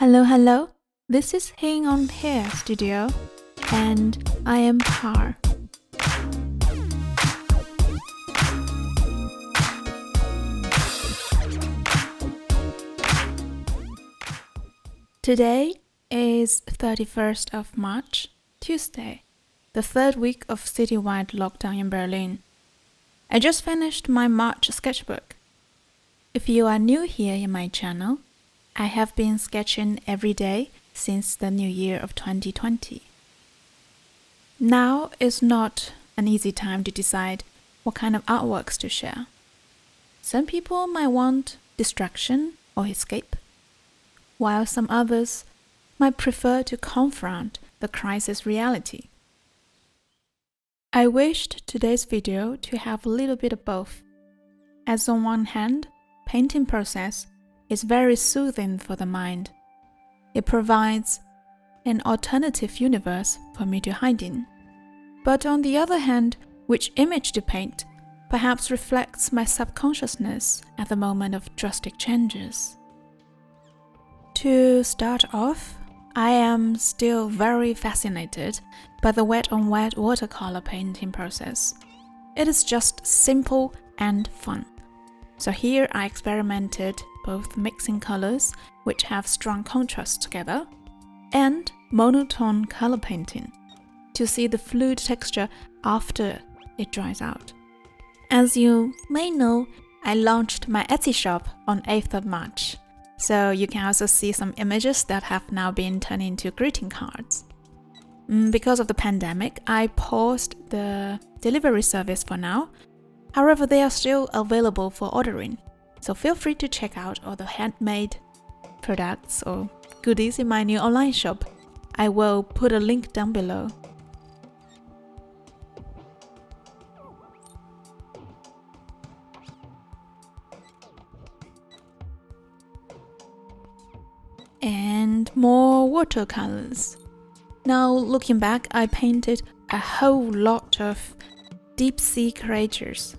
Hello. This is Hin Und Her studio, and I am Par. Today is 31st of March, Tuesday, the third week of citywide lockdown in Berlin. I just finished my March sketchbook. If you are new here in my channel, I have been sketching every day since the new year of 2020. Now is not an easy time to decide what kind of artworks to share. Some people might want distraction or escape, while some others might prefer to confront the crisis reality. I wished today's video to have a little bit of both, as on one hand, painting process is very soothing for the mind. It provides an alternative universe for me to hide in. But on the other hand, which image to paint perhaps reflects my subconsciousness at the moment of drastic changes. To start off, I am still very fascinated by the wet-on-wet watercolor painting process. It is just simple and fun. So here I experimented both mixing colors, which have strong contrast together, and monotone color painting, to see the fluid texture after it dries out. As you may know, I launched my Etsy shop on 8th of March, so you can also see some images that have now been turned into greeting cards. Because of the pandemic, I paused the delivery service for now. However, they are still available for ordering, so feel free to check out all the handmade products or goodies in my new online shop. I will put a link down below. And more watercolors. Now looking back, I painted a whole lot of deep sea creatures.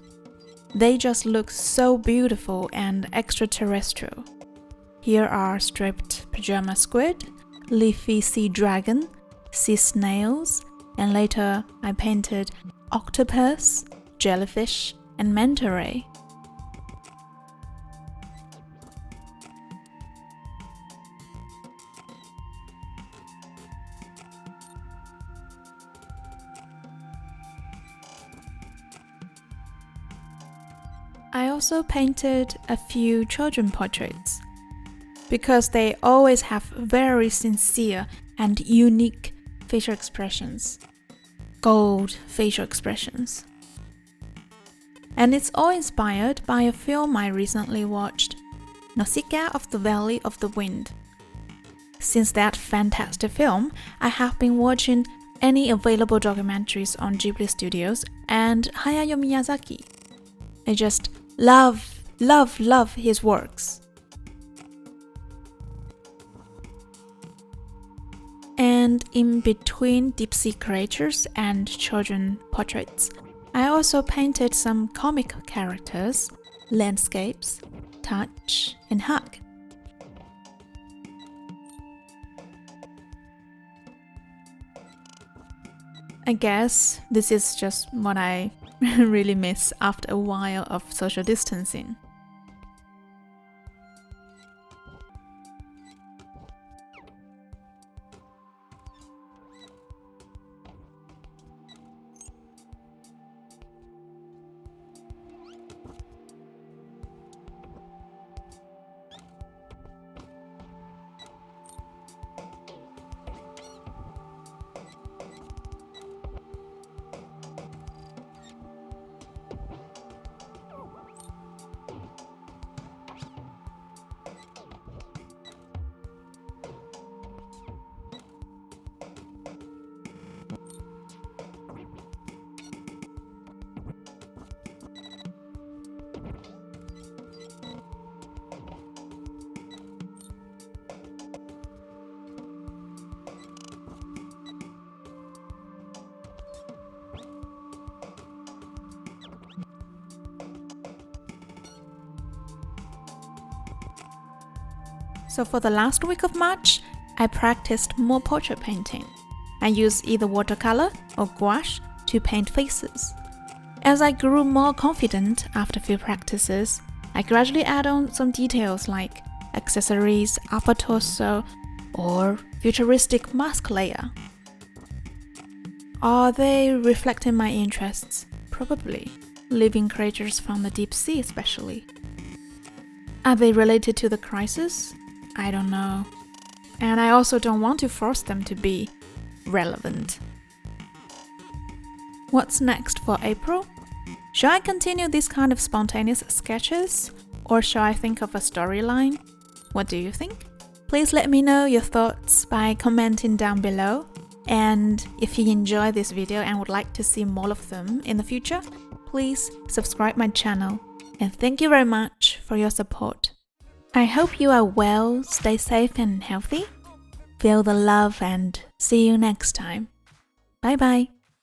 They just look so beautiful and extraterrestrial. Here are striped pajama squid, leafy sea dragon, sea snails, and later I painted octopus, jellyfish, and manta ray. I also painted a few children portraits, because they always have very sincere and unique facial expressions, gold facial expressions. And it's all inspired by a film I recently watched, Nausicaa of the Valley of the Wind. Since that fantastic film, I have been watching any available documentaries on Ghibli Studios and Hayao Miyazaki. I just love his works. And in between deep sea creatures and children portraits, I also painted some comic characters, landscapes, touch, and hug. I guess this is just what I really miss after a while of social distancing. So for the last week of March, I practiced more portrait painting. I used either watercolor or gouache to paint faces. As I grew more confident after a few practices, I gradually add on some details like accessories, upper torso, or futuristic mask layer. Are they reflecting my interests? Probably. Living creatures from the deep sea especially. Are they related to the crisis? I don't know. And I also don't want to force them to be relevant. What's next for April? Shall I continue this kind of spontaneous sketches? Or shall I think of a storyline? What do you think? Please let me know your thoughts by commenting down below. And if you enjoy this video and would like to see more of them in the future, please subscribe my channel. And thank you very much for your support. I hope you are well, stay safe and healthy. Feel the love and see you next time. Bye bye.